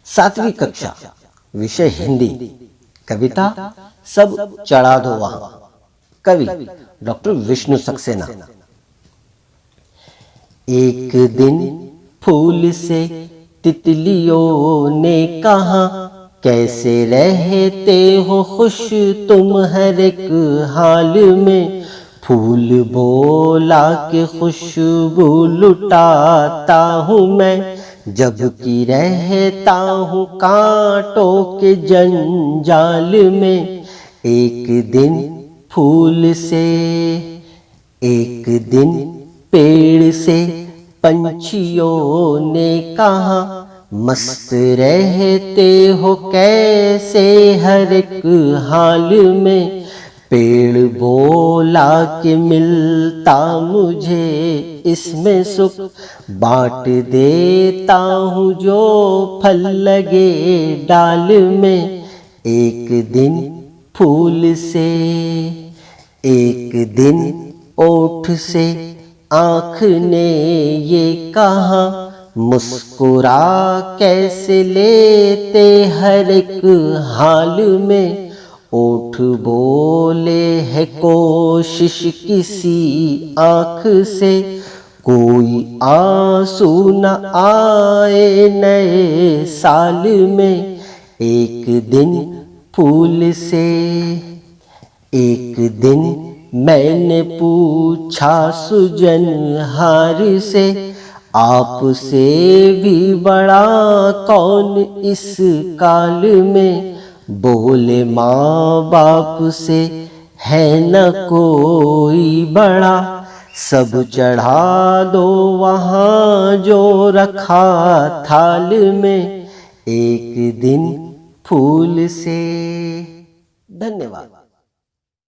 सातवीं कक्षा, विषय हिंदी। कविता सब चढ़ा दो वहां। कवि डॉक्टर विष्णु सक्सेना। एक दिन फूल से तितलियों ने कहा, कैसे रहते हो खुश तुम हर एक हाल में। फूल बोला कि खुशबू लुटाता हूँ मैं, जबकि रहता हूँ कांटों के जंजाल में। एक दिन फूल से, एक दिन पेड़ से पंछियों ने कहा, मस्त रहते हो कैसे हर एक हाल में। पेड़ बोला कि मिलता मुझे इसमें सुख, बांट देता हूँ जो फल लगे डाल में। एक दिन फूल से, एक दिन ओठ से आँख ने ये कहा, मुस्कुरा कैसे लेते हर एक हाल में। ओठ बोले है कोशिश किसी आँख से, कोई आंसू न आए नए साल में। एक दिन फूल से, एक दिन मैंने पूछा सुजनहार से, आपसे भी बड़ा कौन इस काल में। बोले माँ बाप से है न कोई बड़ा, सब चढ़ा दो वहाँ जो रखा थाल में। एक दिन फूल से। धन्यवाद।